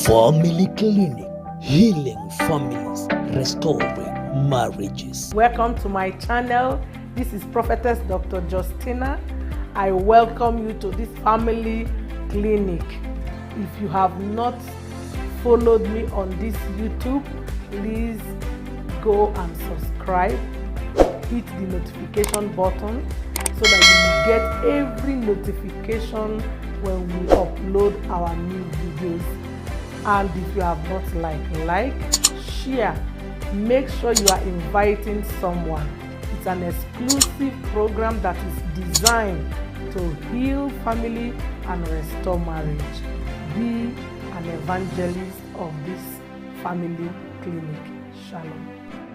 Family Clinic, healing families, restoring marriages. Welcome to my channel. This is Prophetess Dr. Justina. I welcome you to this family clinic. If you have not followed me on this YouTube, please go and subscribe. Hit the notification button so that you get every notification when we upload our new videos. And if you have not like, share. Make sure you are inviting someone. It's an exclusive program that is designed to heal family and restore marriage. Be an evangelist of this family clinic. Shalom.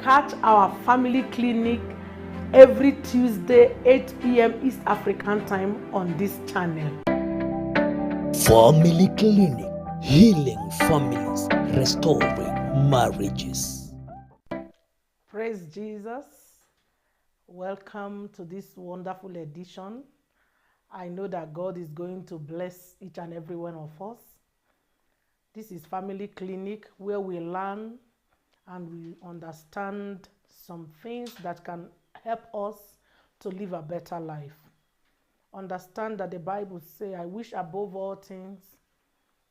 Catch our family clinic every Tuesday, 8 p.m. East African time on this channel. Family Clinic, healing families, restoring marriages. Praise Jesus. Welcome to this wonderful edition. I know that God is going to bless each and every one of us. This is Family Clinic, where we learn and we understand some things that can help us to live a better life. Understand that the Bible says, I wish above all things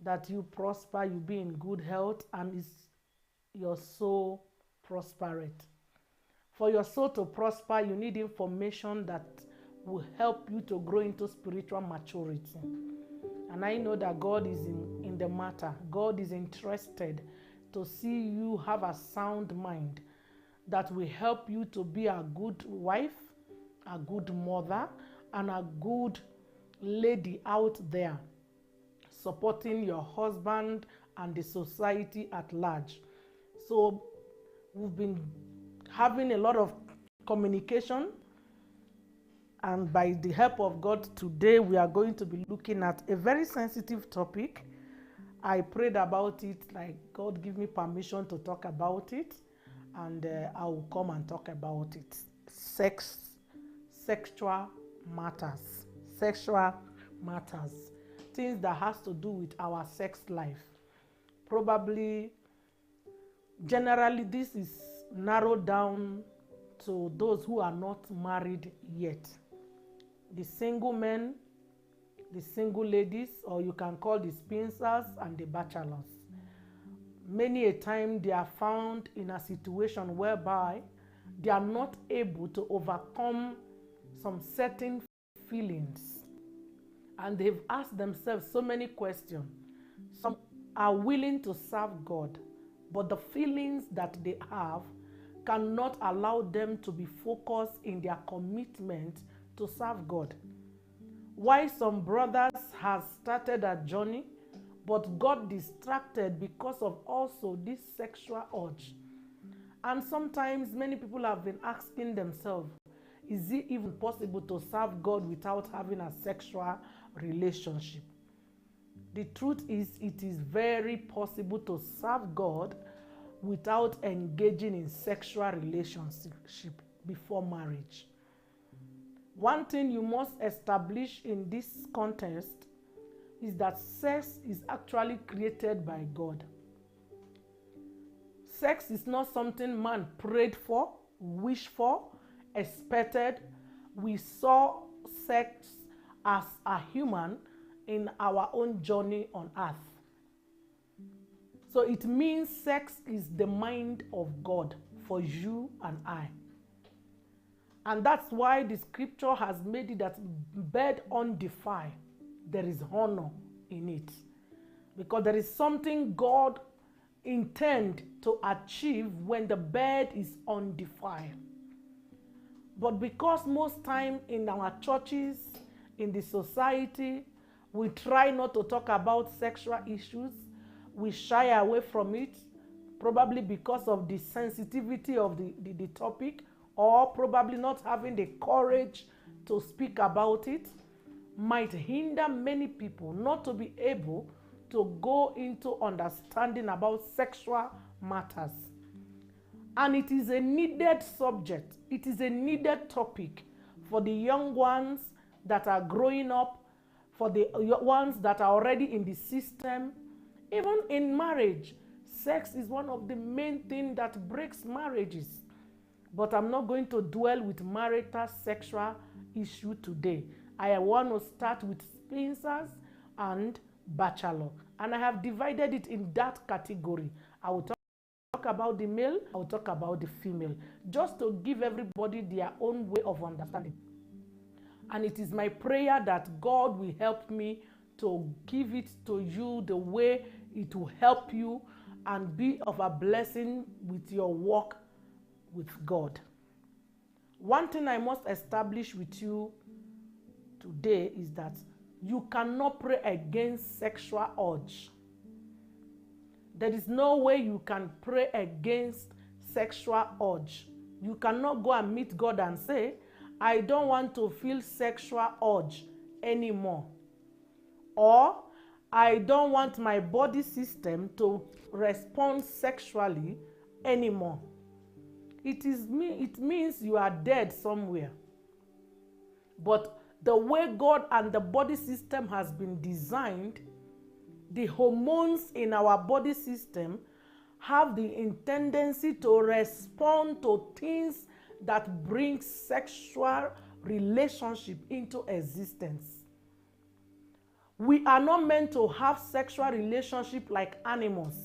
that you prosper, you be in good health, and is your soul prospereth. For your soul to prosper, you need information that will help you to grow into spiritual maturity. And I know that God is in the matter. God is interested to see you have a sound mind that will help you to be a good wife, a good mother, and a good lady out there, supporting your husband and the society at large. So we've been having a lot of communication, and by the help of God, today we are going to be looking at a very sensitive topic. I prayed about it, like God give me permission to talk about it, and I will come and talk about it. Sexual matters, things that has to do with our sex life. Probably, generally, this is narrowed down to those who are not married yet. The single men, the single ladies, or you can call the spinsters and the bachelors. Many a time they are found in a situation whereby they are not able to overcome some certain feelings. And they've asked themselves so many questions. Some are willing to serve God, but the feelings that they have cannot allow them to be focused in their commitment to serve God. Why some brothers have started a journey, but got distracted because of also this sexual urge. And sometimes many people have been asking themselves, is it even possible to serve God without having a sexual relationship? The truth is, it is very possible to serve God without engaging in sexual relationship before marriage. One thing you must establish in this context is that sex is actually created by God. Sex is not something man prayed for, wished for, expected. We saw sex as a human in our own journey on earth. So it means sex is the mind of God for you and I. And that's why the scripture has made it that bed undefiled, there is honor in it. Because there is something God intends to achieve when the bed is undefiled. But because most time in our churches, in the society, we try not to talk about sexual issues, we shy away from it, probably because of the sensitivity of the topic, or probably not having the courage to speak about it, might hinder many people not to be able to go into understanding about sexual matters. And it is a needed subject. It is a needed topic for the young ones that are growing up, for the ones that are already in the system, Even in marriage, sex is one of the main things that breaks marriages. But I'm not going to dwell with marital sexual issue today. I want to start with spinsters and bachelor. And I have divided it in that category. I will talk about the male, I will talk about the female, just to give everybody their own way of understanding. And it is my prayer that God will help me to give it to you the way it will help you and be of a blessing with your walk with God. One thing I must establish with you today is that you cannot pray against sexual urge. There is no way you can pray against sexual urge. You cannot go and meet God and say, I don't want to feel sexual urge anymore. Or, I don't want my body system to respond sexually anymore. It means you are dead somewhere. But the way God and the body system has been designed, the hormones in our body system have the tendency to respond to things that bring sexual relationship into existence. We are not meant to have sexual relationship like animals.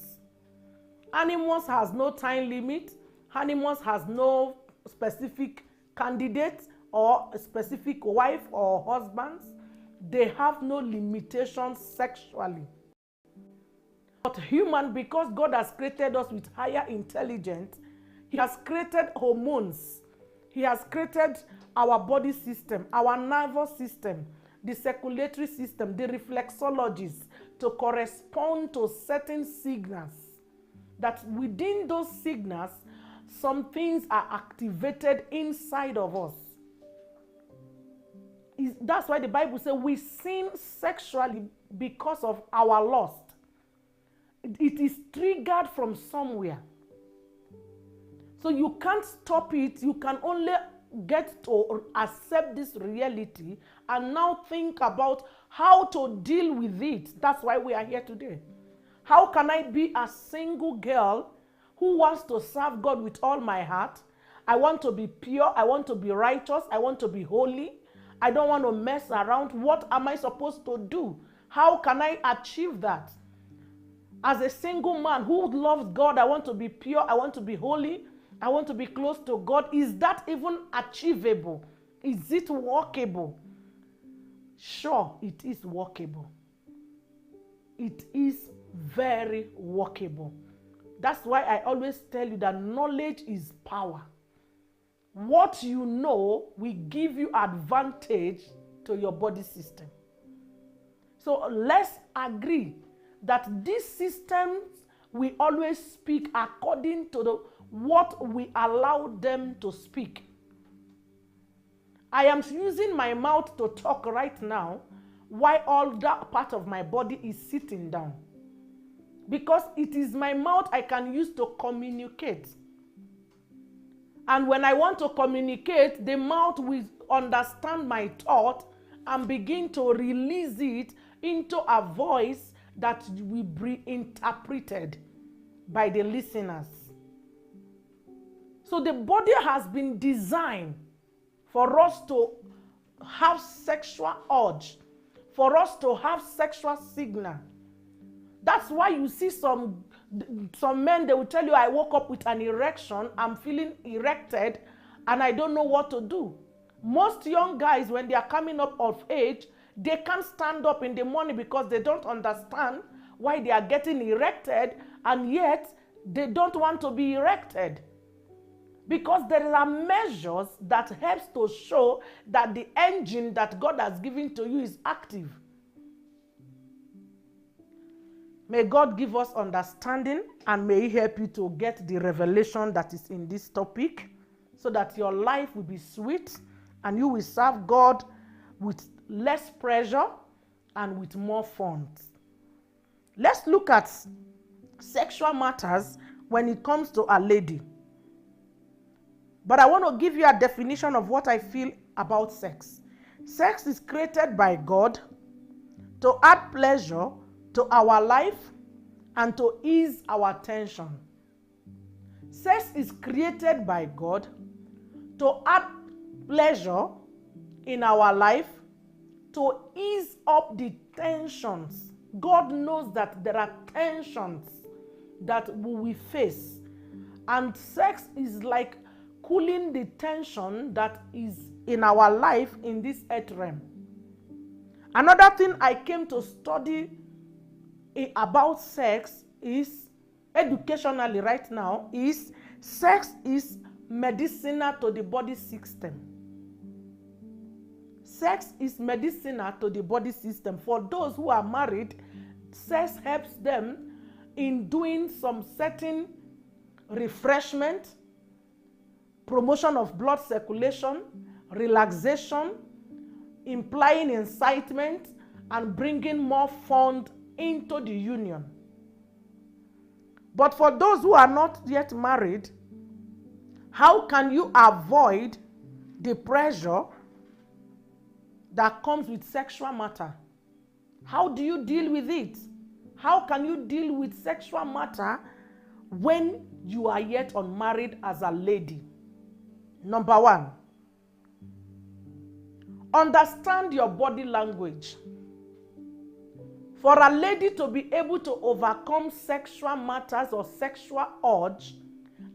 Animals has no time limit. Animals has no specific candidate or a specific wife or husbands. They have no limitations sexually. But human, because God has created us with higher intelligence, He has created hormones. He has created our body system, our nervous system, the circulatory system, the reflexologies to correspond to certain signals. That within those signals, some things are activated inside of us. That's why the Bible says we sin sexually because of our lust. It is triggered from somewhere. So you can't stop it. You can only get to accept this reality and now think about how to deal with it. That's why we are here today. How can I be a single girl who wants to serve God with all my heart? I want to be pure. I want to be righteous. I want to be holy. I don't want to mess around. What am I supposed to do? How can I achieve that? As a single man who loves God, I want to be pure. I want to be holy. I want to be close to God. Is that even achievable? Is it workable? Sure, it is workable. It is very workable. That's why I always tell you that knowledge is power. What you know will give you advantage to your body system. So let's agree that these systems will always speak according to what we allow them to speak. I am using my mouth to talk right now while all that part of my body is sitting down. Because it is my mouth I can use to communicate. And when I want to communicate, the mouth will understand my thought and begin to release it into a voice that will be interpreted by the listeners. So the body has been designed for us to have sexual urge, for us to have sexual signal. That's why you see some men, they will tell you, I woke up with an erection, I'm feeling erected, and I don't know what to do. Most young guys, when they are coming up of age, they can't stand up in the morning because they don't understand why they are getting erected, and yet they don't want to be erected. Because there are measures that helps to show that the engine that God has given to you is active. May God give us understanding, and may He help you to get the revelation that is in this topic, so that your life will be sweet and you will serve God with less pressure and with more fun. Let's look at sexual matters when it comes to a lady. But I want to give you a definition of what I feel about sex. Sex is created by God to add pleasure to our life and to ease our tension. Sex is created by God to add pleasure in our life, to ease up the tensions. God knows that there are tensions that we face, and sex is like cooling the tension that is in our life in this earth realm. Another thing I came to study about sex is, educationally right now, is sex is medicinal to the body system. Sex is medicinal to the body system. For those who are married, sex helps them in doing some certain refreshment, promotion of blood circulation, relaxation, implying incitement, and bringing more fun into the union. But for those who are not yet married, how can you avoid the pressure that comes with sexual matter? How do you deal with it? How can you deal with sexual matter when you are yet unmarried as a lady? Number one, understand your body language. For a lady to be able to overcome sexual matters or sexual urge,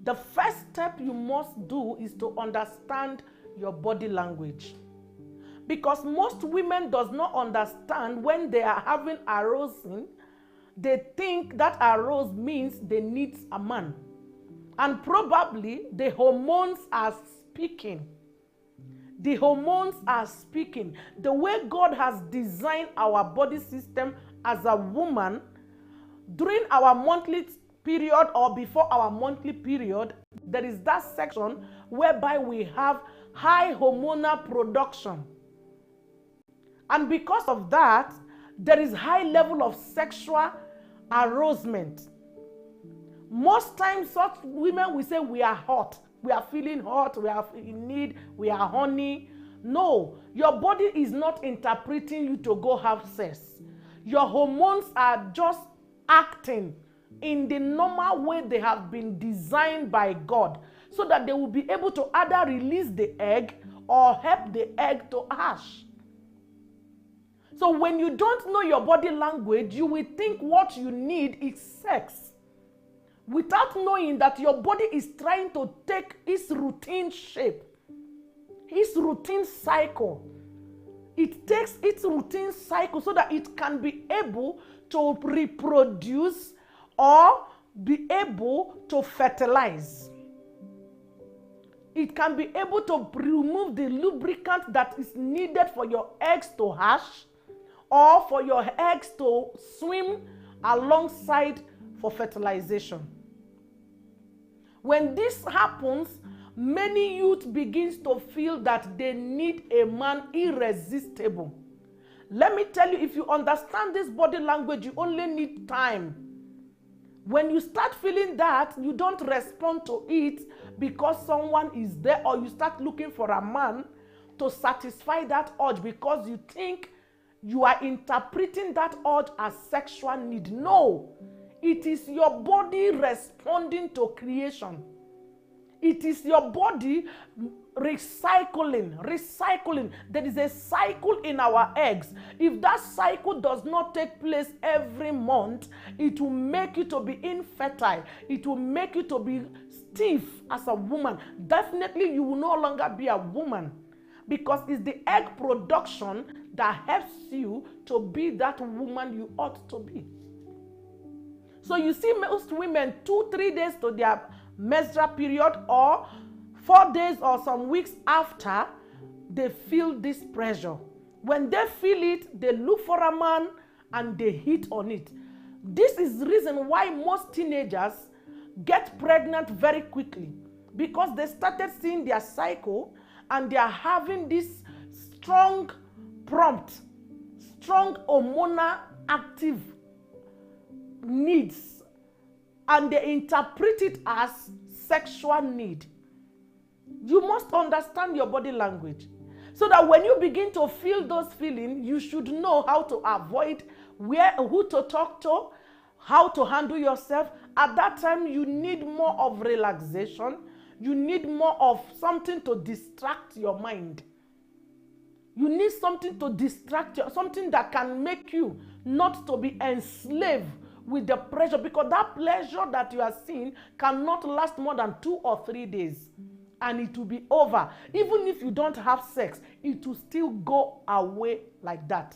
the first step you must do is to understand your body language. Because most women does not understand when they are having arousing, they think that arouse means they need a man. And probably the hormones are speaking. The hormones are speaking. The way God has designed our body system as a woman, during our monthly period or before our monthly period, there is that section whereby we have high hormonal production. And because of that, there is high level of sexual arousement. Most times such women will say we are hot, we are feeling hot, we are in need, we are horny. No, your body is not interpreting you to go have sex. Your hormones are just acting in the normal way they have been designed by God, so that they will be able to either release the egg or help the egg to hatch. So when you don't know your body language, you will think what you need is sex, without knowing that your body is trying to take its routine shape, its routine cycle. It takes its routine cycle so that it can be able to reproduce or be able to fertilize. It can be able to remove the lubricant that is needed for your eggs to hatch or for your eggs to swim alongside for fertilization. When this happens, many youth begins to feel that they need a man irresistible. Let me tell you, if you understand this body language, you only need time. When you start feeling that, you don't respond to it because someone is there, or you start looking for a man to satisfy that urge because you think you are interpreting that urge as sexual need. No, it is your body responding to creation. It is your body recycling. There is a cycle in our eggs. If that cycle does not take place every month, it will make you to be infertile. It will make you to be stiff as a woman. Definitely you will no longer be a woman, because it's the egg production that helps you to be that woman you ought to be. So you see most women 2-3 days to their menstrual period, or 4 days or some weeks after, they feel this pressure. When they feel it, they look for a man and they hit on it. This is the reason why most teenagers get pregnant very quickly, because they started seeing their cycle and they are having this strong prompt, strong hormonal active needs, and they interpret it as sexual need. You must understand your body language, so that when you begin to feel those feelings, you should know how to avoid who to talk to, how to handle yourself. At that time, you need more of relaxation. You need more of something to distract your mind. You need something to distract you, something that can make you not to be enslaved with the pressure, because that pleasure that you are seeing cannot last more than 2 or 3 days, and it will be over. Even if you don't have sex, it will still go away like that.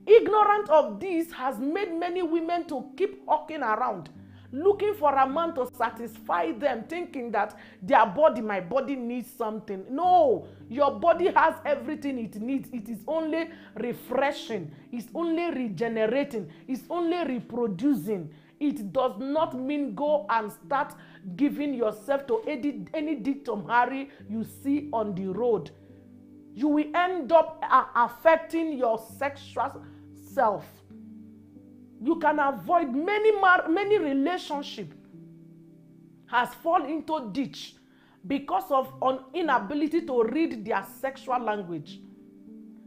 Ignorance of this has made many women to keep hawking around, looking for a man to satisfy them, thinking that their body, my body needs something. No, your body has everything it needs. It is only refreshing. It's only regenerating. It's only reproducing. It does not mean go and start giving yourself to any Dick, Tom, Harry you see on the road. You will end up affecting your sexual self. You can avoid many relationships has fallen into ditch because of inability to read their sexual language.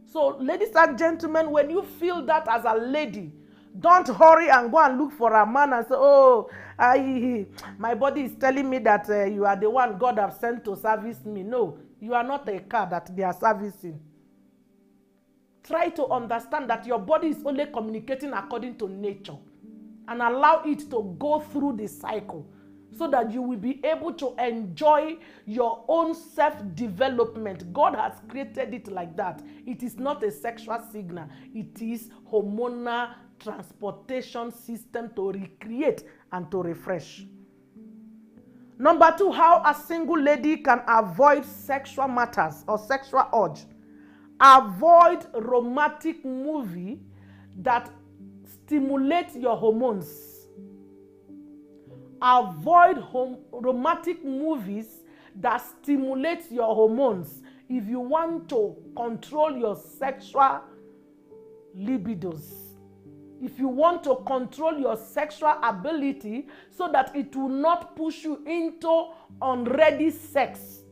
So, ladies and gentlemen, when you feel that as a lady, don't hurry and go and look for a man and say, oh, my body is telling me that you are the one God has sent to service me. No, you are not a car that they are servicing. Try to understand that your body is only communicating according to nature, and allow it to go through the cycle so that you will be able to enjoy your own self-development. God has created it like that. It is not a sexual signal. It is hormonal transportation system to recreate and to refresh. Number 2, how a single lady can avoid sexual matters or sexual urge. Avoid romantic movie that stimulate your hormones. Avoid romantic movies that stimulate your hormones if you want to control your sexual libidos. If you want to control your sexual ability so that it will not push you into unready sex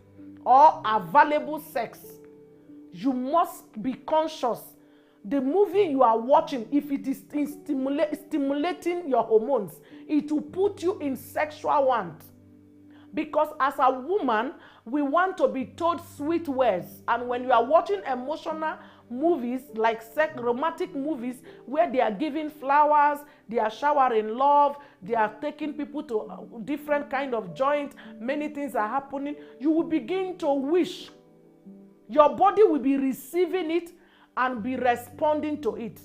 or available sex, you must be conscious. The movie you are watching, if it is stimulating your hormones, it will put you in sexual want. Because as a woman, we want to be told sweet words. And when you are watching emotional movies like romantic movies where they are giving flowers, they are showering love, they are taking people to different kind of joints, many things are happening, you will begin to wish. Your body will be receiving it and be responding to it.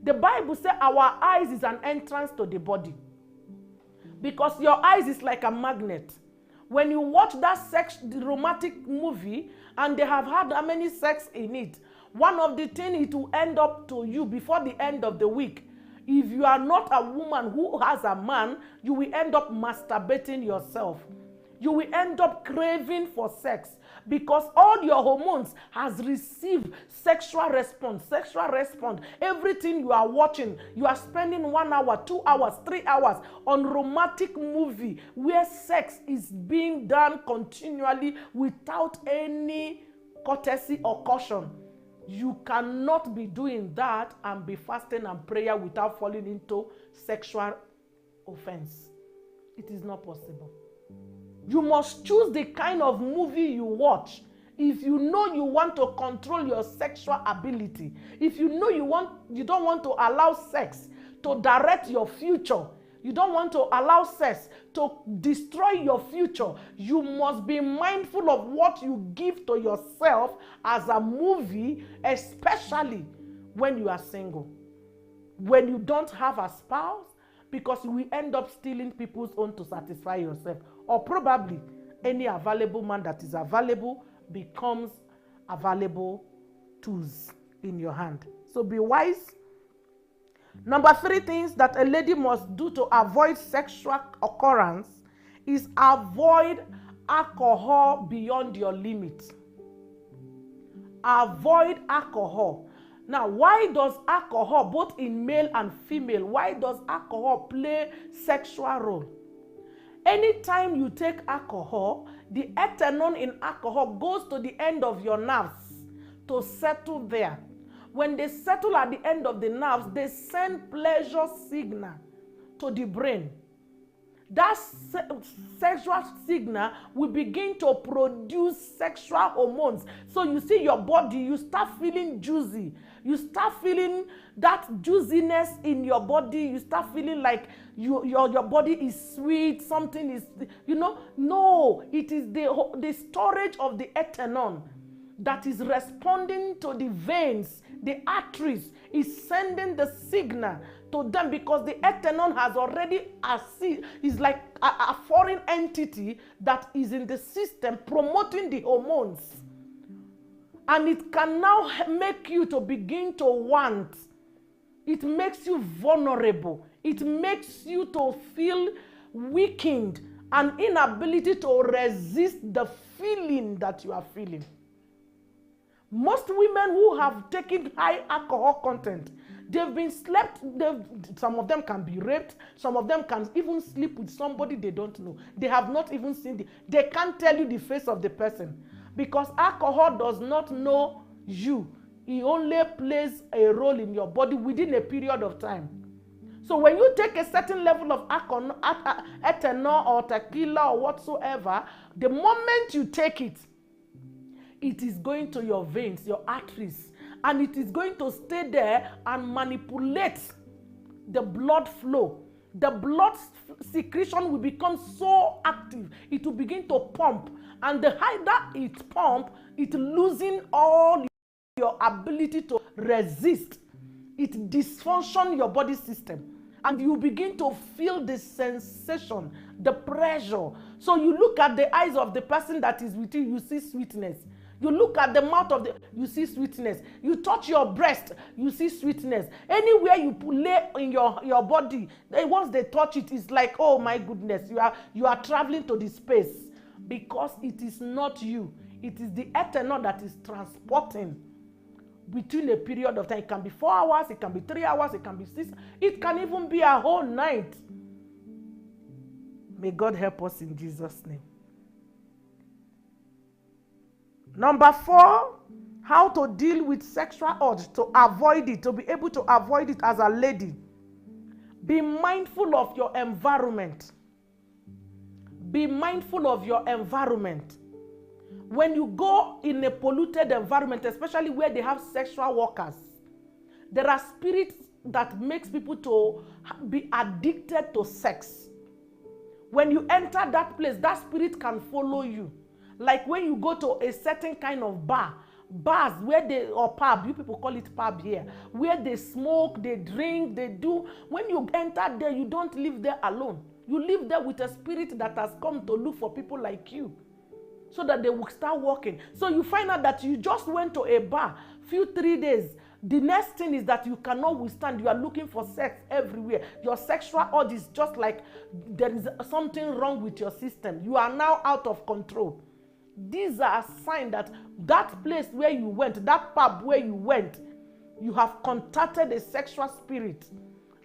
The Bible says our eyes is an entrance to the body, because your eyes is like a magnet. When you watch that romantic movie and they have had how many sex in it, one of the things it will end up to you before the end of the week. If you are not a woman who has a man, you will end up masturbating yourself. You will end up craving for sex because all your hormones has received sexual response. Everything you are watching, you are spending 1 hour, 2 hours, 3 hours on romantic movie where sex is being done continually without any courtesy or caution. You cannot be doing that and be fasting and prayer without falling into sexual offense. It is not possible. You must choose the kind of movie you watch. If you know you want to control your sexual ability, if you know you don't want to allow sex to direct your future, you don't want to allow sex to destroy your future, you must be mindful of what you give to yourself as a movie, especially when you are single. When you don't have a spouse, because you will end up stealing people's own to satisfy yourself. Or probably any available man that is available becomes available tools in your hand. So be wise. Number 3 things that a lady must do to avoid sexual occurrence is avoid alcohol beyond your limit. Avoid alcohol. Now, why does alcohol, both in male and female, why does alcohol play sexual role? Anytime you take alcohol, the ethanol in alcohol goes to the end of your nerves to settle there. When they settle at the end of the nerves, they send pleasure signal to the brain. That sexual signal will begin to produce sexual hormones. So you see your body, you start feeling juicy. You start feeling that juiciness in your body. You start feeling like your body is sweet. Something is, No, it is the storage of the ethanol that is responding to the veins, the arteries, is sending the signal to them, because the ethanol has already is like a foreign entity that is in the system promoting the hormones. And it can now make you to begin to want. It makes you vulnerable. It makes you to feel weakened and inability to resist the feeling that you are feeling. Most women who have taken high alcohol content, they've been slept, some of them can be raped, some of them can even sleep with somebody they don't know. They have not even seen they can't tell you the face of the person, because alcohol does not know you. It only plays a role in your body within a period of time. So when you take a certain level of ethanol or tequila or whatsoever, the moment you take it, it is going to your veins, your arteries, and it is going to stay there and manipulate the blood flow. The blood secretion will become so active, it will begin to pump, and the higher it pumps, it losing all your ability to resist. It dysfunctions your body system, and you begin to feel the sensation, the pressure. So you look at the eyes of the person that is with you, you see sweetness. You look at the mouth of you see sweetness. You touch your breast, you see sweetness. Anywhere you lay in your body, once they touch it, it's like, oh my goodness, you are traveling to the space, because it is not you. It is the ethanol that is transporting between a period of time. It can be 4 hours, it can be 3 hours, it can be 6, it can even be a whole night. May God help us in Jesus' name. Number 4, how to deal with sexual urge, to avoid it, to be able to avoid it as a lady. Be mindful of your environment. Be mindful of your environment. When you go in a polluted environment, especially where they have sexual workers, there are spirits that makes people to be addicted to sex. When you enter that place, that spirit can follow you. Like when you go to a certain kind of bars where or pub, you people call it pub here, where they smoke, they drink, they do. When you enter there, you don't live there alone. You live there with a spirit that has come to look for people like you, so that they will start working. So you find out that you just went to a bar, 3 days. The next thing is that you cannot withstand. You are looking for sex everywhere. Your sexual urge is just like there is something wrong with your system. You are now out of control. These are a sign that that place where you went, that pub where you went, you have contacted a sexual spirit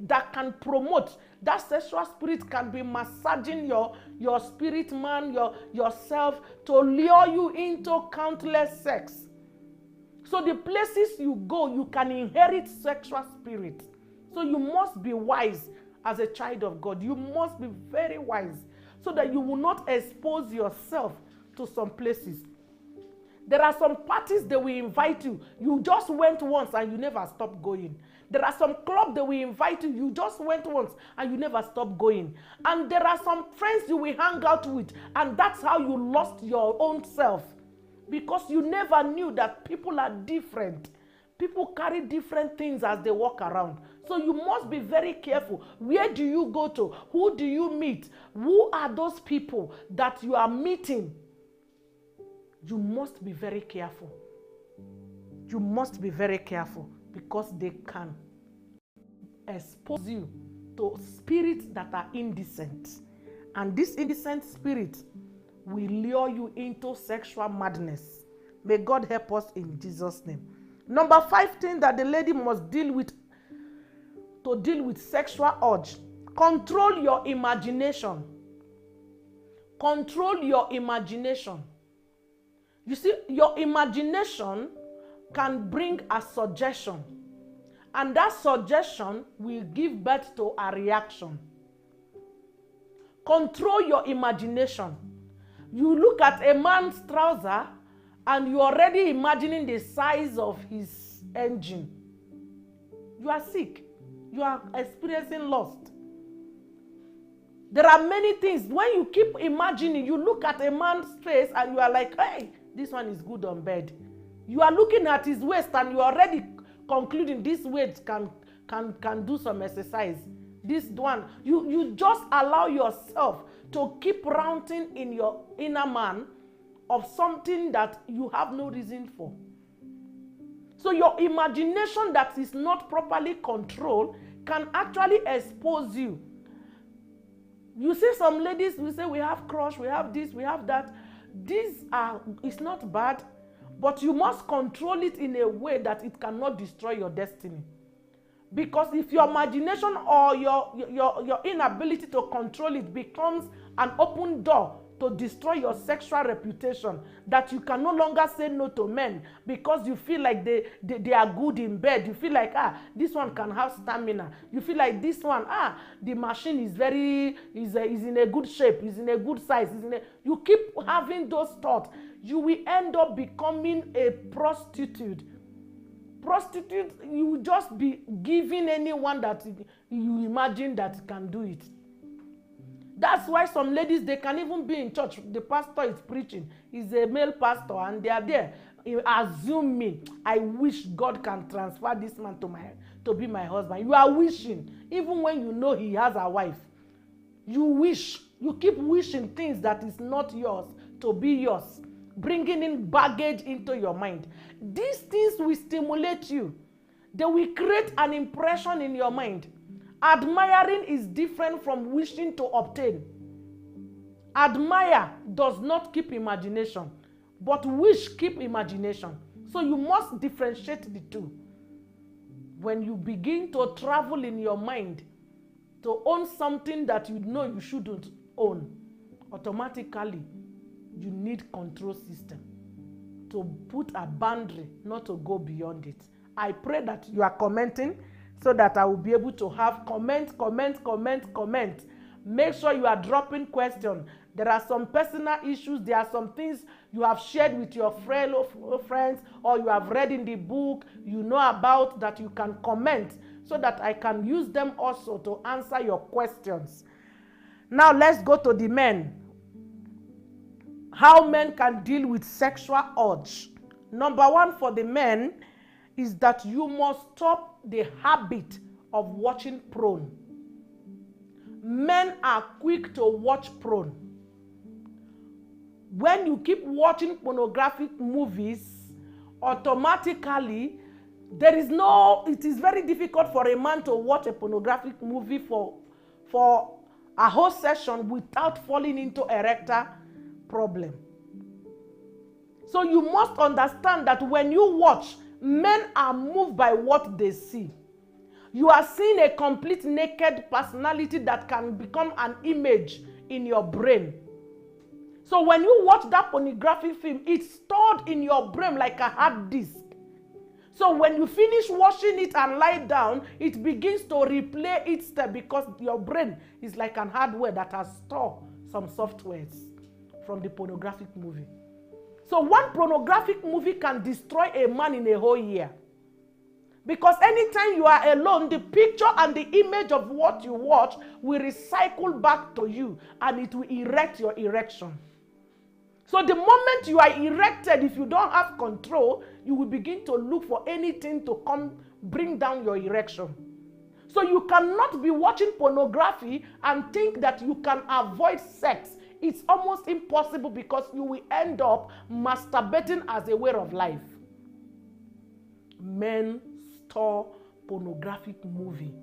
that can promote. That sexual spirit can be massaging your spirit man, yourself, to lure you into countless sex. So the places you go, you can inherit sexual spirit. So you must be wise as a child of God. You must be very wise, so that you will not expose yourself to some places. There are some parties they will invite you. You just went once and you never stop going. There are some clubs they will invite you. You just went once and you never stop going. And there are some friends you will hang out with, and that's how you lost your own self, because you never knew that people are different. People carry different things as they walk around. So you must be very careful. Where do you go to? Who do you meet? Who are those people that you are meeting? You must be very careful. You must be very careful, because they can expose you to spirits that are indecent. And this indecent spirit will lure you into sexual madness. May God help us in Jesus' name. Number 5 thing that the lady must deal with to deal with sexual urge: control your imagination. Control your imagination. You see, your imagination can bring a suggestion, and that suggestion will give birth to a reaction. Control your imagination. You look at a man's trouser and you're already imagining the size of his engine. You are sick. You are experiencing lust. There are many things. When you keep imagining, you look at a man's face and you are like, hey, this one is good on bed. You are looking at his waist and you are already concluding this waist can do some exercise. This one, you just allow yourself to keep ranting in your inner man of something that you have no reason for. So your imagination that is not properly controlled can actually expose you. You see some ladies, we say we have crush, we have this, we have that. It's not bad, but you must control it in a way that it cannot destroy your destiny. Because if your imagination or your inability to control it becomes an open door to destroy your sexual reputation, that you can no longer say no to men because you feel like they are good in bed. You feel like, this one can have stamina. You feel like this one, the machine is in a good shape, is in a good size. You keep having those thoughts. You will end up becoming a prostitute. Prostitute, you will just be giving anyone that you imagine that can do it. That's why some ladies, they can even be in church. The pastor is preaching. He's a male pastor and they are there. Assuming, I wish God can transfer this man to be my husband. You are wishing, even when you know he has a wife. You wish. You keep wishing things that is not yours to be yours. Bringing in baggage into your mind. These things will stimulate you. They will create an impression in your mind. Admiring is different from wishing to obtain. Admire does not keep imagination, but wish keep imagination. So you must differentiate the two. When you begin to travel in your mind to own something that you know you shouldn't own, automatically you need control system to put a boundary, not to go beyond it. I pray that you are commenting so that I will be able to have comment. Make sure you are dropping questions. There are some personal issues. There are some things you have shared with your friends or you have read in the book you know about that you can comment so that I can use them also to answer your questions. Now let's go to the men. How men can deal with sexual urge. Number one for the men is that you must stop the habit of watching porn. Men are quick to watch porn. When you keep watching pornographic movies, automatically it is very difficult for a man to watch a pornographic movie for a whole session without falling into erectile problem. So you must understand that when you watch, men are moved by what they see. You are seeing a complete naked personality that can become an image in your brain. So when you watch that pornographic film, it's stored in your brain like a hard disk. So when you finish watching it and lie down, it begins to replay each step because your brain is like an hardware that has stored some softwares from the pornographic movie. So one pornographic movie can destroy a man in a whole year. Because anytime you are alone, the picture and the image of what you watch will recycle back to you and it will erect your erection. So the moment you are erected, if you don't have control, you will begin to look for anything to come bring down your erection. So you cannot be watching pornography and think that you can avoid sex. It's almost impossible because you will end up masturbating as a way of life. Men store pornographic movie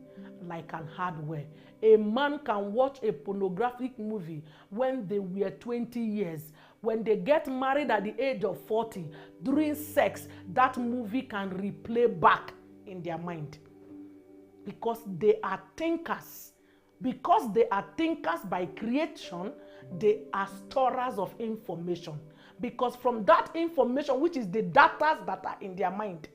like an hardware. A man can watch a pornographic movie when they were 20 years. When they get married at the age of 40, during sex, that movie can replay back in their mind. Because they are thinkers. Because they are thinkers by creation, they are storers of information. because from that information, which is the data that are in their mind,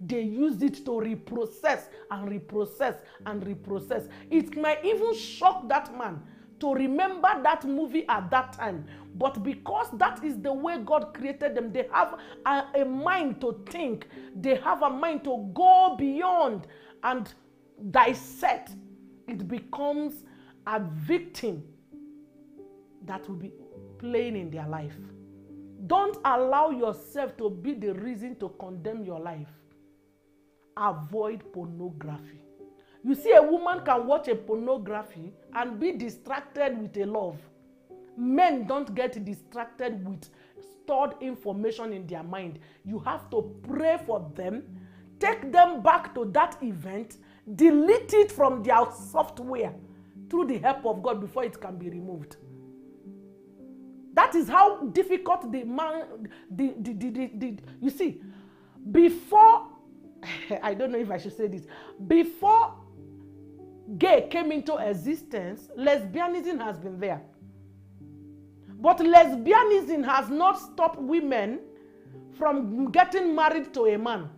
they use it to reprocess and reprocess and reprocess. It might even shock that man to remember that movie at that time. But because that is the way God created them, they have a mind to think. They have a mind to go beyond and dissect. It becomes a victim that will be playing in their life. Don't allow yourself to be the reason to condemn your life. Avoid pornography. You see, a woman can watch a pornography and be distracted with a love. Men don't get distracted with stored information in their mind. You have to pray for them, take them back to that event, delete it from their software through the help of God before it can be removed. That is how difficult the man, you see, before, I don't know if I should say this, before gay came into existence, lesbianism has been there. But lesbianism has not stopped women from getting married to a man.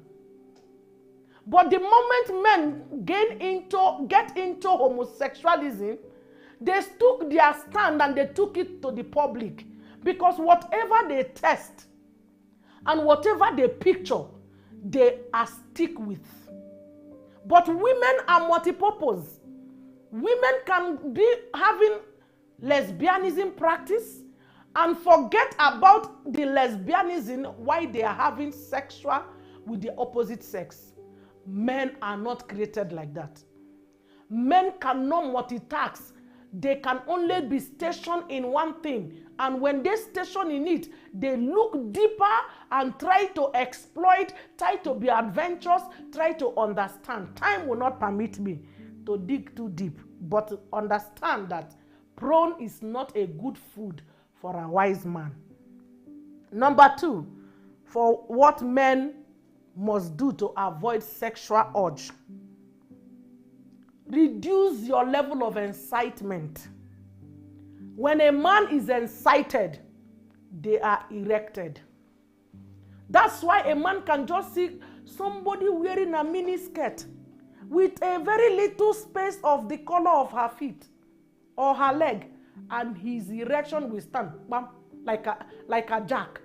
But the moment men get into homosexualism, they took their stand and they took it to the public. Because whatever they test and whatever they picture, they are stick with. But women are multipurpose. Women can be having lesbianism practice and forget about the lesbianism while they are having sexual with the opposite sex. Men are not created like that. Men cannot multitask. They can only be stationed in one thing. And when they station in it, they look deeper and try to exploit, try to be adventurous, try to understand. Time will not permit me to dig too deep, but understand that prawn is not a good food for a wise man. Number 2, for what men must do to avoid sexual urge. Reduce your level of incitement. When a man is incited, they are erected. That's why a man can just see somebody wearing a mini skirt with a very little space of the color of her feet or her leg, and his erection will stand bam, like a jack.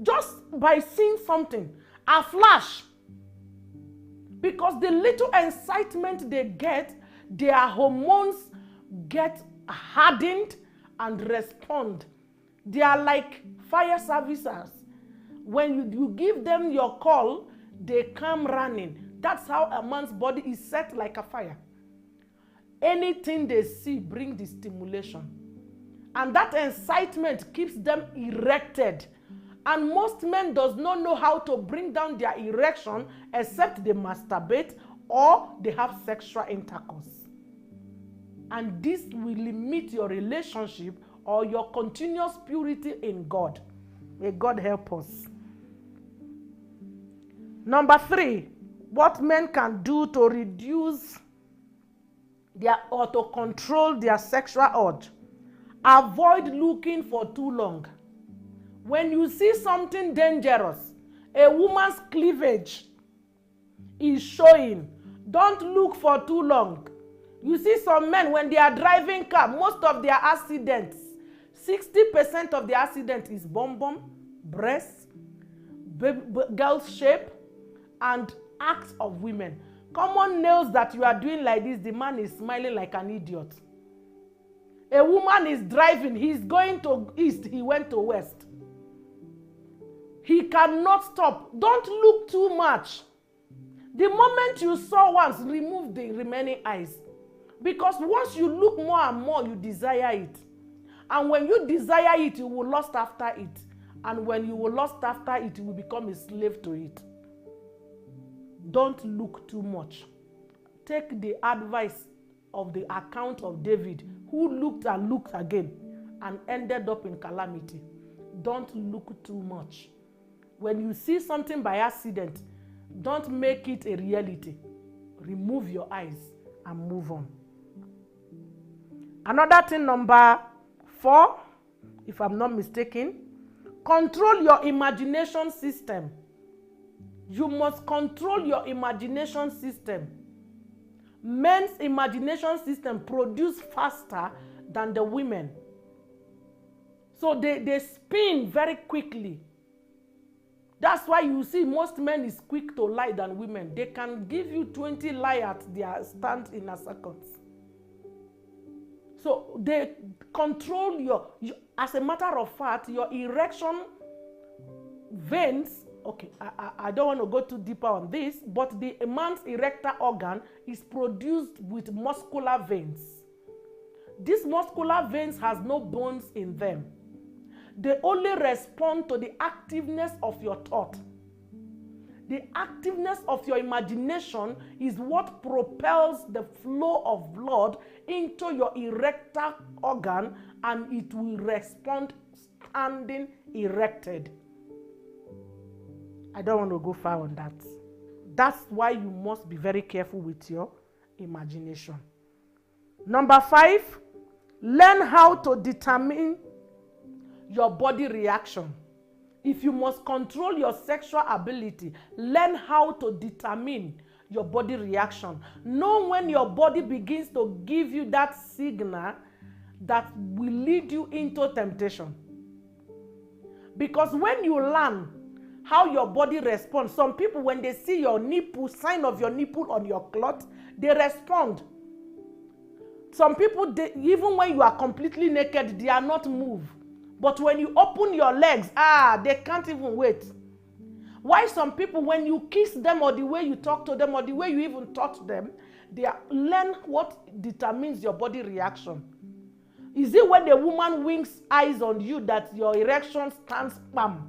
Just by seeing something, a flash. Because the little incitement they get, their hormones get hardened and respond. They are like fire servicers. When you give them your call, they come running. That's how a man's body is set like a fire. Anything they see brings the stimulation. And that incitement keeps them erected. And most men does not know how to bring down their erection except they masturbate or they have sexual intercourse. And this will limit your relationship or your continuous purity in God. May God help us. Number 3, what men can do to reduce or to control their sexual urge. Avoid looking for too long. When you see something dangerous, a woman's cleavage is showing, don't look for too long. You see some men, when they are driving car, most of their accidents, 60% of the accident is bum, breast, girl's shape, and acts of women. Common nails that you are doing like this, the man is smiling like an idiot. A woman is driving, he's going to east, he went to west. He cannot stop. Don't look too much. The moment you saw once, remove the remaining eyes. Because once you look more and more, you desire it. And when you desire it, you will lust after it. And when you will lust after it, you will become a slave to it. Don't look too much. Take the advice of the account of David, who looked and looked again and ended up in calamity. Don't look too much. When you see something by accident, don't make it a reality. Remove your eyes and move on. Another thing, number 4, if I'm not mistaken. Control your imagination system. You must control your imagination system. Men's imagination system produce faster than the women. So they spin very quickly. That's why you see most men is quick to lie than women. They can give you 20 lies at their stand in a second. So they control your, as a matter of fact, your erection veins. Okay, I don't want to go too deeper on this, but the man's erectile organ is produced with muscular veins. These muscular veins has no bones in them. They only respond to the activeness of your thought. The activeness of your imagination is what propels the flow of blood into your erectile organ, and it will respond standing erected. I don't want to go far on that. That's why you must be very careful with your imagination. Number 5, learn how to determine your body reaction. If you must control your sexual ability, learn how to determine your body reaction. Know when your body begins to give you that signal that will lead you into temptation. Because when you learn how your body responds, some people, when they see your nipple, sign of your nipple on your cloth, they respond. Some people, even when you are completely naked, they are not moved. But when you open your legs, they can't even wait. Why some people, when you kiss them or the way you talk to them or the way you even touch them, they learn what determines your body reaction. Is it when the woman winks eyes on you that your erection stands firm?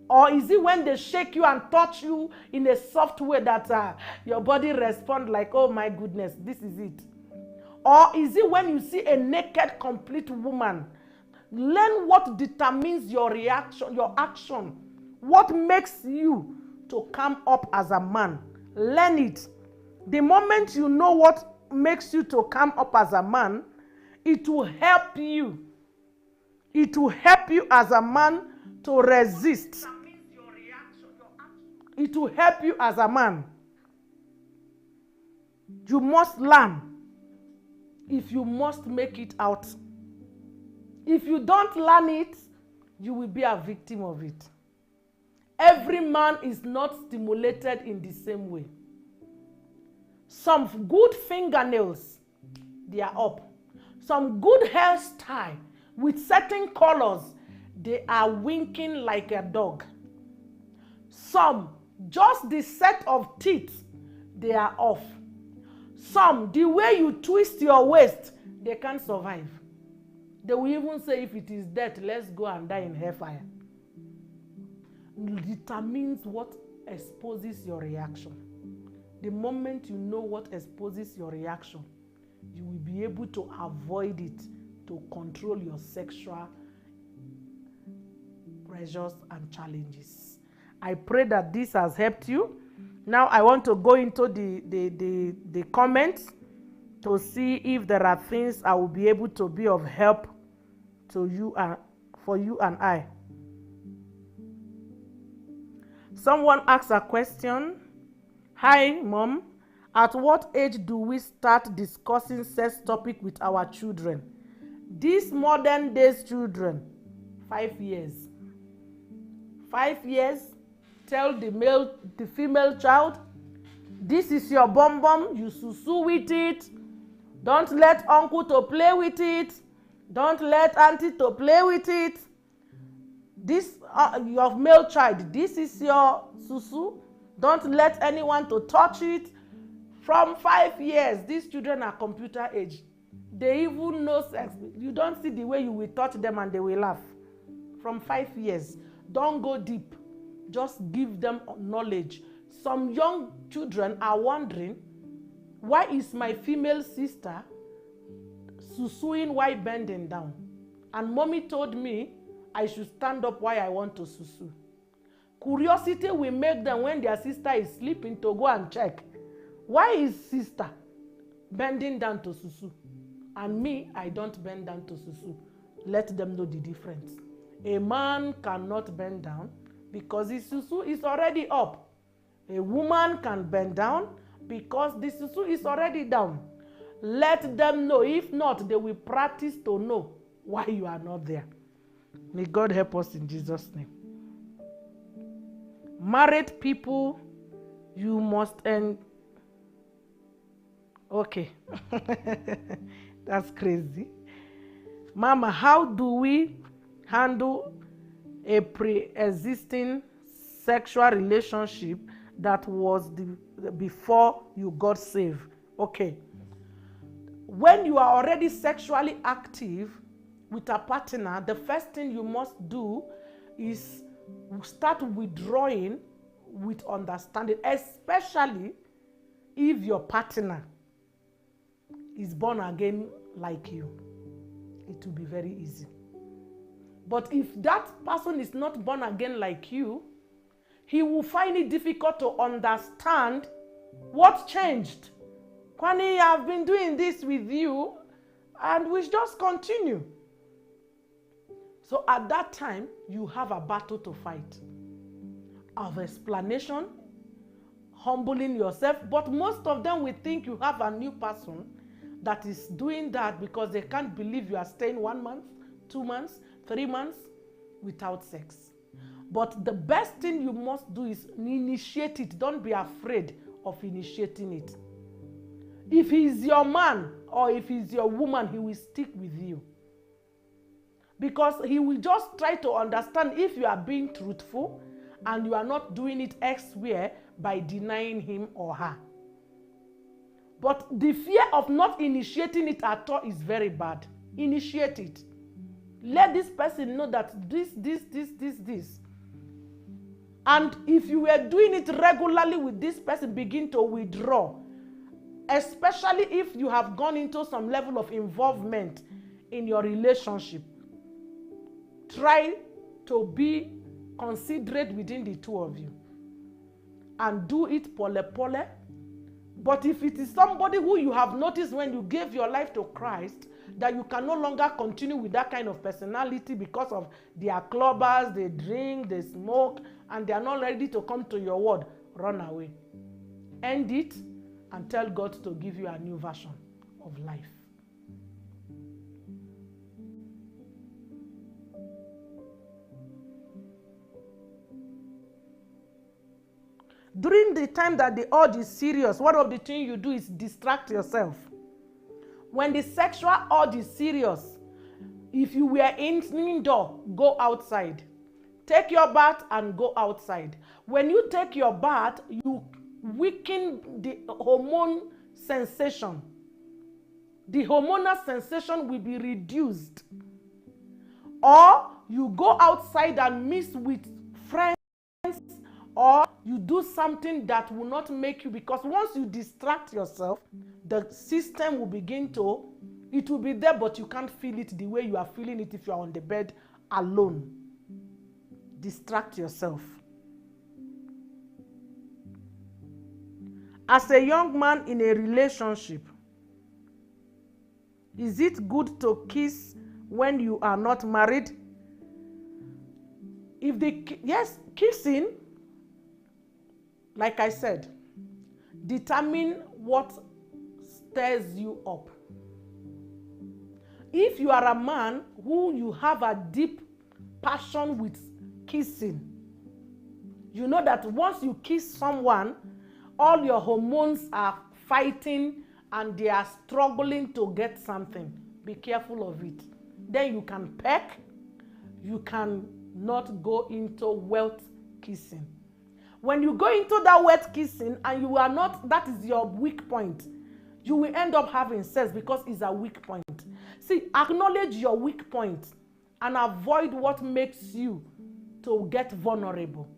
Or is it when they shake you and touch you in a soft way that your body responds like, oh my goodness, this is it? Or is it when you see a naked, complete woman? Learn what determines your reaction, your action. What makes you to come up as a man. Learn it. The moment you know what makes you to come up as a man, it will help you. It will help you as a man to resist. It will help you as a man. You must learn if you must make it out. If you don't learn it, you will be a victim of it. Every man is not stimulated in the same way. Some good fingernails, they are up. Some good hairstyle with certain colors, they are winking like a dog. Some, just the set of teeth, they are off. Some, the way you twist your waist, they can't survive. They will even say, if it is death, let's go and die in hellfire. Determines what exposes your reaction. The moment you know what exposes your reaction, you will be able to avoid it, to control your sexual pressures and challenges. I pray that this has helped you. Now I want to go into the comments to see if there are things I will be able to be of help to you and for you and I. Someone asks a question. Hi, Mom. At what age do we start discussing sex topic with our children? These modern days children, 5 years. 5 years, tell the female child, this is your bum bum, you susu with it. Don't let uncle to play with it. Don't let auntie to play with it. This, your male child, this is your susu. Don't let anyone to touch it. From 5 years, these children are computer age. They even know sex. You don't see the way you will touch them and they will laugh. From 5 years, don't go deep. Just give them knowledge. Some young children are wondering, why is my female sister susuing while bending down? And mommy told me I should stand up while I want to susu. Curiosity will make them, when their sister is sleeping, to go and check. Why is sister bending down to susu? And me, I don't bend down to susu. let them know the difference. A man cannot bend down because his susu is already up. A woman can bend down because the susu is already down. Let them know. If not, they will practice to know why you are not there. May God help us in Jesus' name. Married people, you must end. Okay. That's crazy. Mama, how do we handle a pre-existing sexual relationship that was before you got saved? Okay. When you are already sexually active with a partner, the first thing you must do is start withdrawing with understanding, especially if your partner is born again like you. It will be very easy. But if that person is not born again like you, he will find it difficult to understand what changed. Kwani, I've been doing this with you and we just continue. So at that time, you have a battle to fight of explanation, humbling yourself. But most of them will think you have a new person that is doing that because they can't believe you are staying 1 month, 2 months, 3 months without sex. But the best thing you must do is initiate it. Don't be afraid of initiating it. If he's your man or if he's your woman, he will stick with you. Because he will just try to understand if you are being truthful and you are not doing it elsewhere by denying him or her. But the fear of not initiating it at all is very bad. Initiate it. Let this person know that this. And if you were doing it regularly with this person, begin to withdraw. Especially if you have gone into some level of involvement in your relationship. Try to be considerate within the two of you. And do it pole. But if it is somebody who you have noticed when you gave your life to Christ, that you can no longer continue with that kind of personality because of they are clubbers, they drink, they smoke, and they are not ready to come to your word, run away. End it and tell God to give you a new version of life. During the time that the urge is serious, one of the things you do is distract yourself. When the sexual urge is serious, if you were indoor, go outside. Take your bath and go outside. When you take your bath, you weaken the hormone sensation. The hormonal sensation will be reduced. Or you go outside and mix with friends, or you do something that will not make you, because once you distract yourself, the system will begin to, it will be there, but you can't feel it the way you are feeling it if you are on the bed alone. Distract yourself. As a young man in a relationship, is it good to kiss when you are not married? Yes, kissing, like I said, determine what stirs you up. If you are a man who you have a deep passion with kissing, you know that once you kiss someone, all your hormones are fighting and they are struggling to get something. Be careful of it. Then you can peck. You can not go into wet kissing. When you go into that wet kissing and you are not, that is your weak point, you will end up having sex because it's a weak point. See, acknowledge your weak point and avoid what makes you to get vulnerable.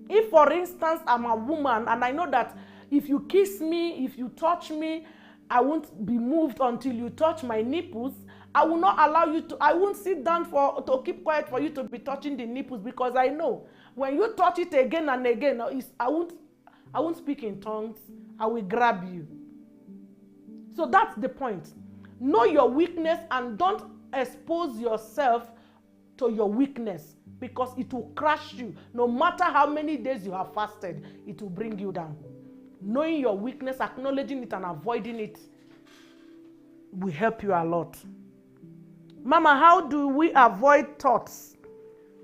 If, for instance, I'm a woman and I know that if you kiss me, if you touch me, I won't be moved until you touch my nipples, I will not allow you to, I won't sit down to keep quiet for you to be touching the nipples, because I know when you touch it again and again, I won't speak in tongues, I will grab you. So that's the point. Know your weakness and don't expose yourself to your weakness, because it will crush you. No matter how many days you have fasted, it will bring you down. Knowing your weakness, acknowledging it and avoiding it will help you a lot. Mama, how do we avoid thoughts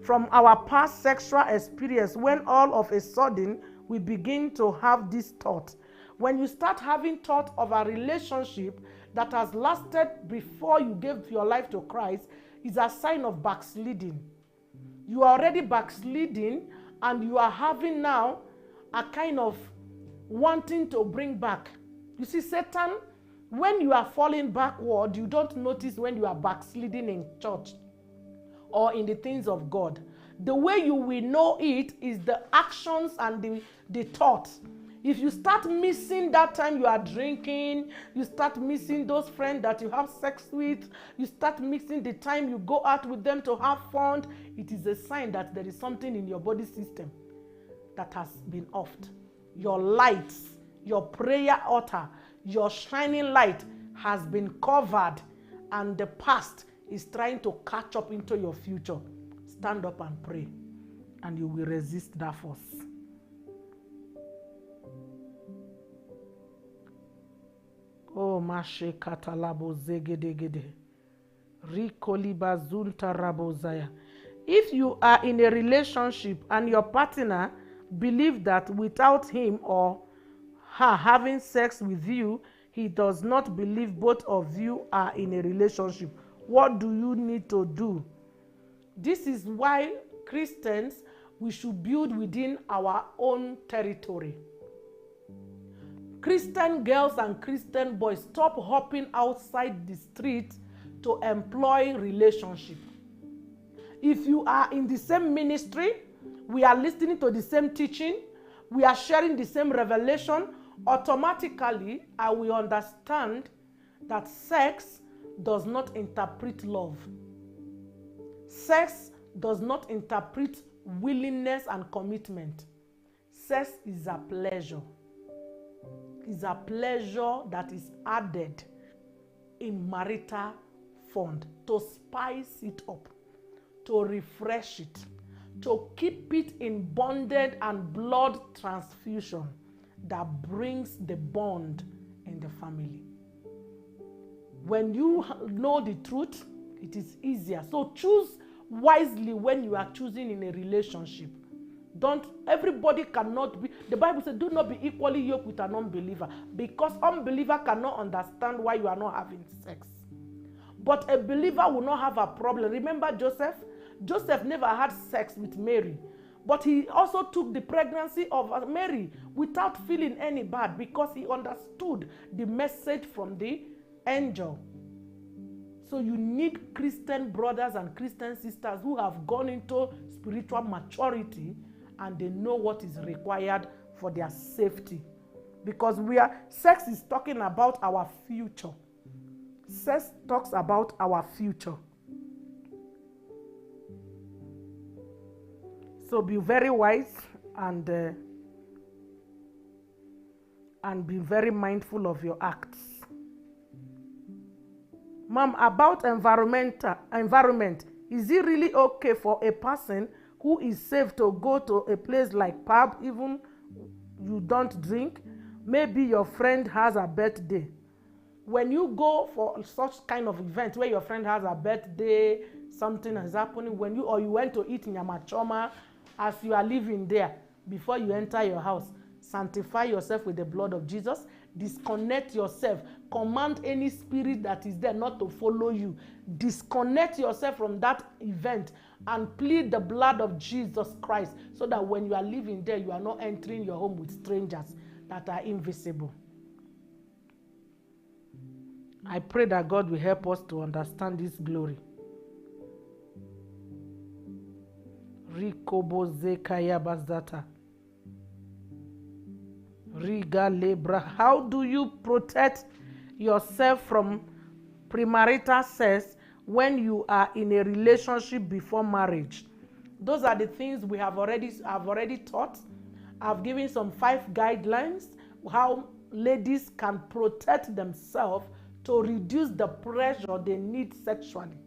from our past sexual experience when all of a sudden we begin to have this thought? When you start having thought of a relationship that has lasted before you gave your life to Christ, is a sign of backsliding. You are already backsliding and you are having now a kind of wanting to bring back. You see, Satan, when you are falling backward, you don't notice when you are backsliding in church or in the things of God. The way you will know it is the actions and the thoughts. If you start missing that time you are drinking, you start missing those friends that you have sex with, you start missing the time you go out with them to have fun, it is a sign that there is something in your body system that has been offed. Your lights, your prayer altar, your shining light has been covered, and the past is trying to catch up into your future. Stand up and pray, and you will resist that force. Oh, mashe katalabo zegedegede. Rikoliba zunta rabozaya. If you are in a relationship and your partner believes that without him or her having sex with you, he does not believe both of you are in a relationship, what do you need to do? This is why Christians, we should build within our own territory. Christian girls and Christian boys, stop hopping outside the street to employ relationship. If you are in the same ministry, we are listening to the same teaching, we are sharing the same revelation, automatically I will understand that sex does not interpret love. Sex does not interpret willingness and commitment. Sex is a pleasure. Is a pleasure that is added in marital fund to spice it up, to refresh it, to keep it in bonded and blood transfusion that brings the bond in the family. When you know the truth, it is easier. So choose wisely when you are choosing in a relationship. Everybody cannot be, the Bible says, do not be equally yoked with an unbeliever, because unbeliever cannot understand why you are not having sex. But a believer will not have a problem. Remember Joseph? Joseph never had sex with Mary, but he also took the pregnancy of Mary without feeling any bad, because he understood the message from the angel. So you need Christian brothers and Christian sisters who have gone into spiritual maturity and they know what is required for their safety. Because sex is talking about our future. Sex talks about our future. So be very wise and be very mindful of your acts. Mom, about environment, is it really okay for a person who is safe to go to a place like pub, even you don't drink? Maybe your friend has a birthday. When you go for such kind of event where your friend has a birthday, something is happening, you went to eat nyama choma, as you are living there, before you enter your house, sanctify yourself with the blood of Jesus, disconnect yourself, command any spirit that is there not to follow you, disconnect yourself from that event and plead the blood of Jesus Christ, so that when you are living there, you are not entering your home with strangers that are invisible. I pray that God will help us to understand this glory. Rikobo zekaya bazata. Riga lebra. How do you protect yourself from premarital sex when you are in a relationship before marriage? Those are the things I've already taught. I've given some 5 guidelines how ladies can protect themselves to reduce the pressure they need sexually.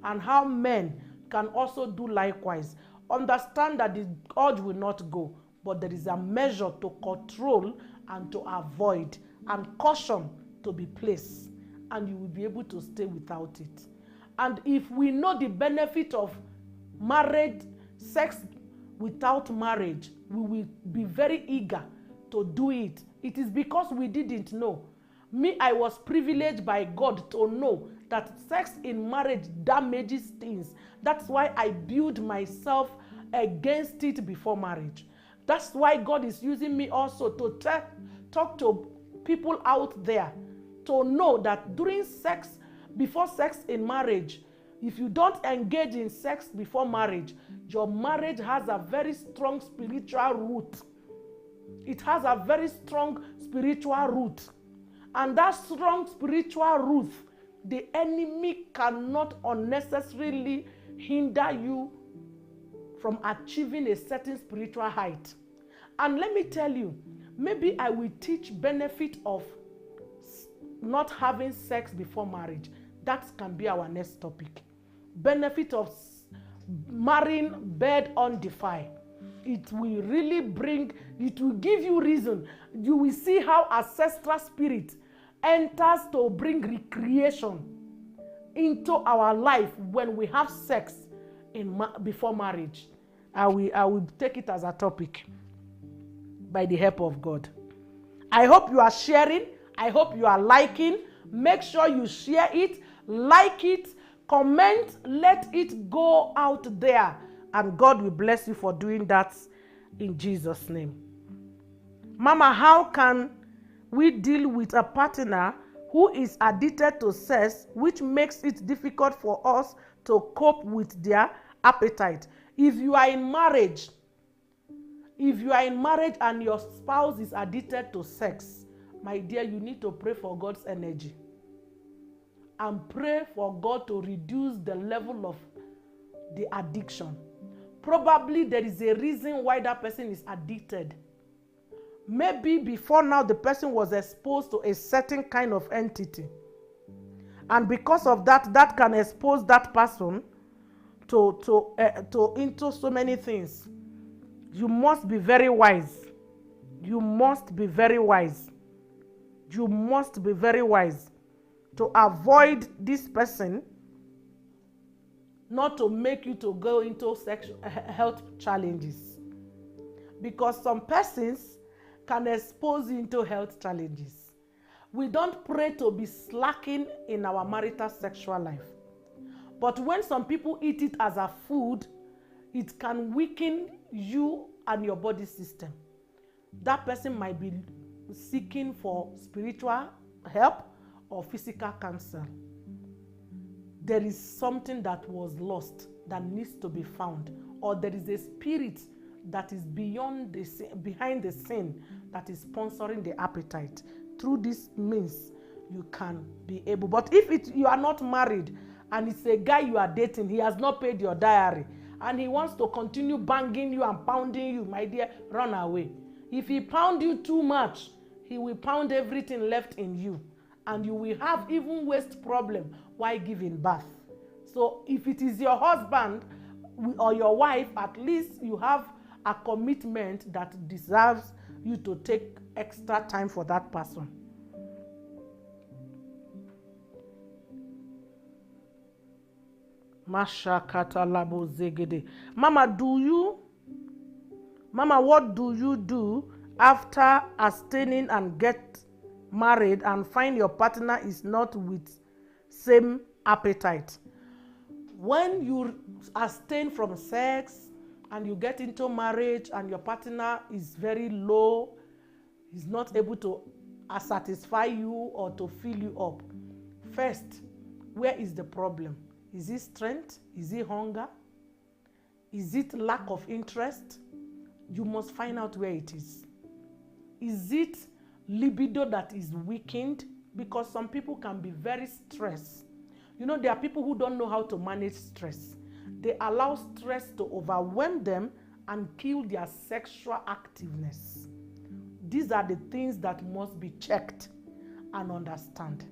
and how men can also do likewise. Understand that the urge will not go, but there is a measure to control and to avoid, and caution to be placed, and you will be able to stay without it. And if we know the benefit of marriage, sex without marriage, we will be very eager to do it. It is because we didn't know. Me, I was privileged by God to know that sex in marriage damages things. That's why I build myself against it before marriage. That's why God is using me also to talk to people out there to know that during sex, before sex in marriage, if you don't engage in sex before marriage, your marriage has a very strong spiritual root. It has a very strong spiritual root. And that strong spiritual root, the enemy cannot unnecessarily hinder you from achieving a certain spiritual height. And let me tell you, maybe I will teach benefit of not having sex before marriage. That can be our next topic. Benefit of marrying bed undefiled. It will really it will give you reason. You will see how ancestral spirit enters to bring recreation into our life when we have sex before marriage. I will take it as a topic by the help of God. I hope you are sharing. I hope you are liking. Make sure you share it, like it, comment, let it go out there. And God will bless you for doing that in Jesus' name. Mama, how can we deal with a partner who is addicted to sex, which makes it difficult for us to cope with their appetite? If you are in marriage and your spouse is addicted to sex, my dear, you need to pray for God's energy and pray for God to reduce the level of the addiction. Probably there is a reason why that person is addicted. Maybe before now the person was exposed to a certain kind of entity. And because of that, that can expose that person into so many things. You must be very wise. You must be very wise. You must be very wise to avoid this person, not to make you to go into sexual health challenges. Because some persons can expose you into health challenges. We don't pray to be slacking in our marital sexual life. But when some people eat it as a food, it can weaken you and your body system. That person might be seeking for spiritual help or physical counsel. There is something that was lost that needs to be found, or there is a spirit that is behind the scene that is sponsoring the appetite. Through this means you can be able. But if you are not married and it's a guy you are dating, he has not paid your diary and he wants to continue banging you and pounding you, my dear, run away. If he pound you too much, he will pound everything left in you, and you will have even waste problem while giving birth. So if it is your husband or your wife, at least you have a commitment that deserves you to take extra time for that person. Masha kata labo zegede. Mama, what do you do after abstaining and get married and find your partner is not with same appetite? When you abstain from sex and you get into marriage and your partner is very low, is not able to satisfy you or to fill you up, first, where is the problem? Is it strength? Is it hunger? Is it lack of interest? You must find out where it is. Is it libido that is weakened? Because some people can be very stressed. You know, there are people who don't know how to manage stress. They allow stress to overwhelm them and kill their sexual activeness. These are the things that must be checked and understand.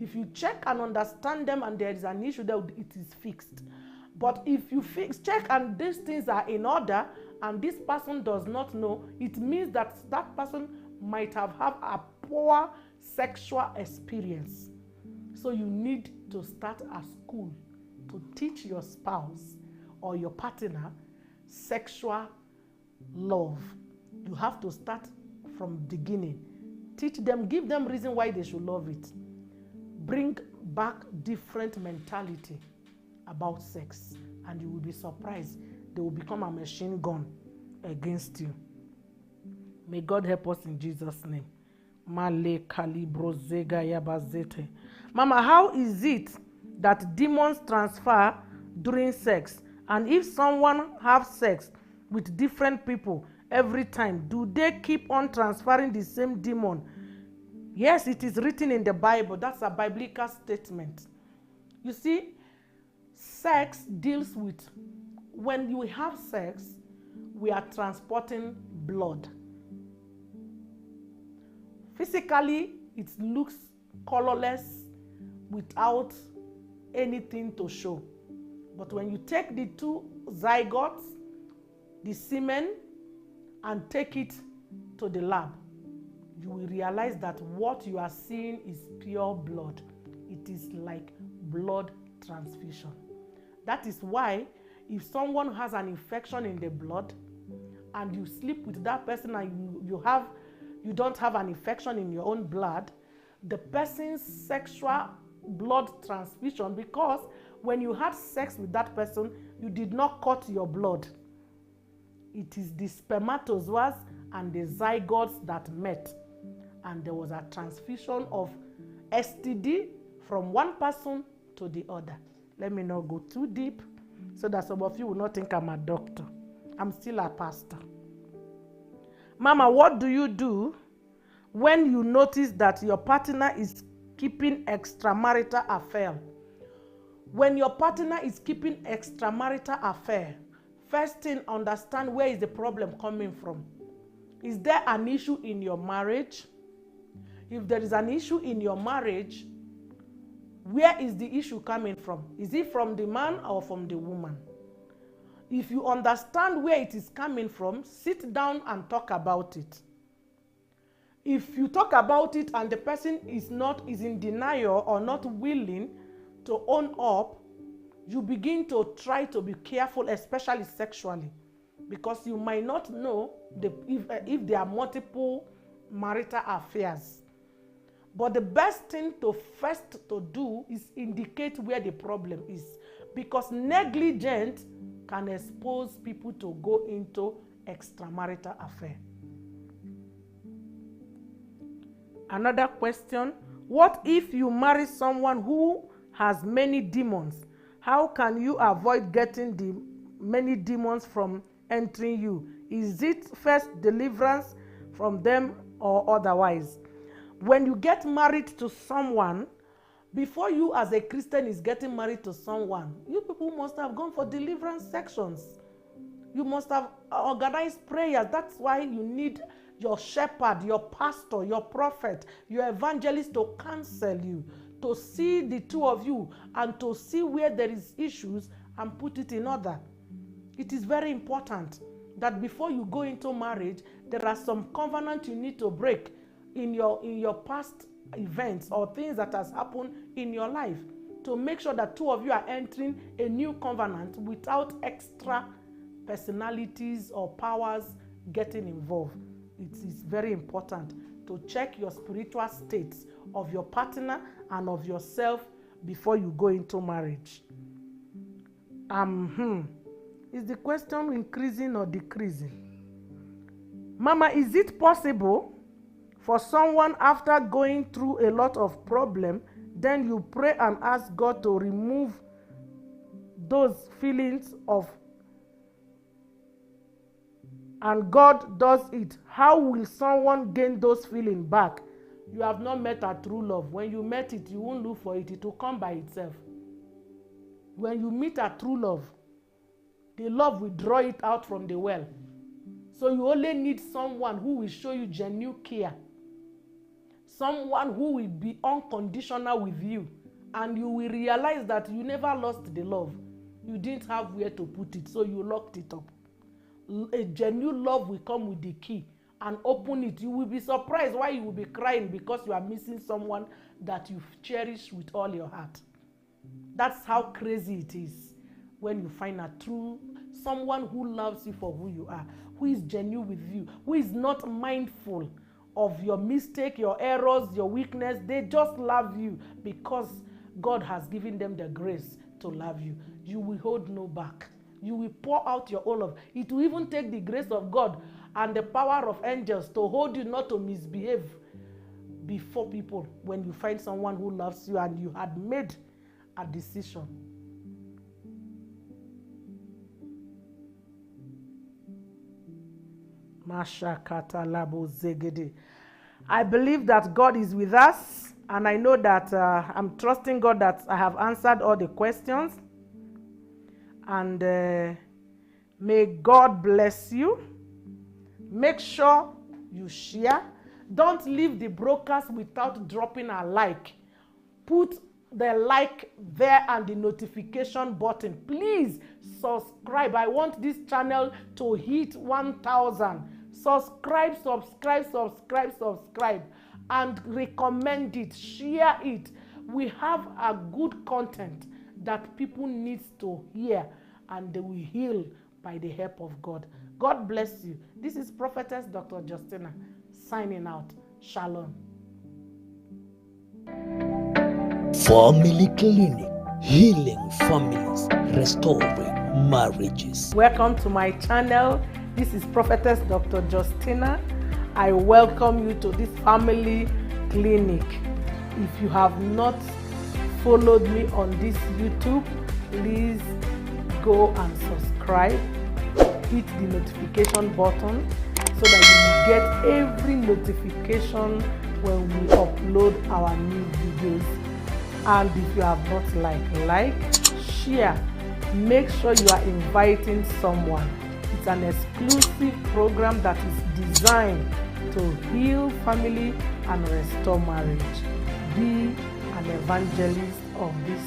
If you check and understand them and there is an issue, then it is fixed. But if you check and these things are in order and this person does not know, it means that that person might have a poor sexual experience. So you need to start a school to teach your spouse or your partner sexual love. You have to start from the beginning. Teach them, give them reason why they should love it. Bring back different mentality about sex, and you will be surprised. They will become a machine gun against you. May God help us in Jesus' name. Mama, how is it that demons transfer during sex? And if someone have sex with different people every time, do they keep on transferring the same demon? Yes, it is written in the Bible. That's a biblical statement. You see, sex deals with, when you have sex, we are transporting blood. Physically, it looks colorless without anything to show. But when you take the two zygotes, the semen, and take it to the lab, you will realize that what you are seeing is pure blood. It is like blood transfusion. That is why if someone has an infection in the blood and you sleep with that person and you don't have an infection in your own blood, the person's sexual blood transfusion, because when you had sex with that person, you did not cut your blood. It is the spermatozoas and the zygotes that met, and there was a transfusion of STD from one person to the other. Let me not go too deep so that some of you will not think I'm a doctor. I'm still a pastor. Mama, what do you do when you notice that your partner is keeping extramarital affair? When your partner is keeping extramarital affair, first thing, understand where is the problem coming from. Is there an issue in your marriage? If there is an issue in your marriage, where is the issue coming from? Is it from the man or from the woman? If you understand where it is coming from, sit down and talk about it. If you talk about it and the person is in denial or not willing to own up, you begin to try to be careful, especially sexually, because you might not know if there are multiple marital affairs. But the best thing to do is indicate where the problem is, because negligence can expose people to go into extramarital affair. Another question: what if you marry someone who has many demons? How can you avoid getting the many demons from entering you? Is it first deliverance from them or otherwise? When you get married to someone, before you as a Christian is getting married to someone, you people must have gone for deliverance sections. You must have organized prayers. That's why you need your shepherd, your pastor, your prophet, your evangelist to counsel you, to see the two of you and to see where there is issues and put it in order. It is very important that before you go into marriage, there are some covenants you need to break in your past events or things that has happened in your life, to make sure that two of you are entering a new covenant without extra personalities or powers getting involved. It is very important to check your spiritual states of your partner and of yourself before you go into marriage. Is the question increasing or decreasing? Mama, is it possible for someone, after going through a lot of problem, then you pray and ask God to remove those feelings and God does it? How will someone gain those feelings back? You have not met a true love. When you met it, you won't look for it. It will come by itself. When you meet a true love, the love will draw it out from the well. So you only need someone who will show you genuine care. someone who will be unconditional with you, and you will realize that you never lost the love. You didn't have where to put it, so you locked it up. A genuine love will come with the key and open it. You will be surprised why you will be crying because you are missing someone that you cherish with all your heart. That's how crazy it is when you find a true someone who loves you for who you are, who is genuine with you, who is not mindful of your mistake, your errors, your weakness. They just love you because God has given them the grace to love you. You will hold no back. You will pour out your all of it. Will even take the grace of God and the power of angels to hold you not to misbehave before people when you find someone who loves you and you had made a decision. I believe that God is with us, and I know that I'm trusting God that I have answered all the questions. And may God bless you. Make sure you share. Don't leave the broadcast without dropping a like. Put the like there and the notification button. Please subscribe. I want this channel to hit 1,000. Subscribe, and recommend it. Share it. We have a good content that people need to hear, and they will heal by the help of God. God bless you. This is Prophetess Dr. Justina signing out. Shalom. Family Clinic, healing families, restoring marriages. Welcome to my channel. This is Prophetess Dr. Justina. I welcome you to this family clinic. If you have not followed me on this YouTube, please go and subscribe. Hit the notification button so that you will get every notification when we upload our new videos. And if you have not like, share. Make sure you are inviting someone. It's an exclusive program that is designed to heal family and restore marriage. Be an evangelist of this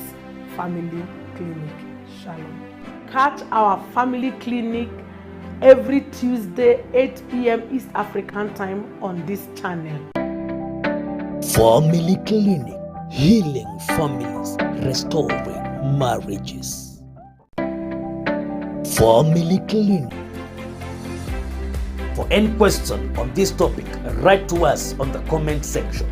family clinic. Shalom. Catch our family clinic every Tuesday, 8 p.m. East African time on this channel. Family Clinic, healing families, restoring marriages. Family Clinic. For any question on this topic, write to us on the comment section.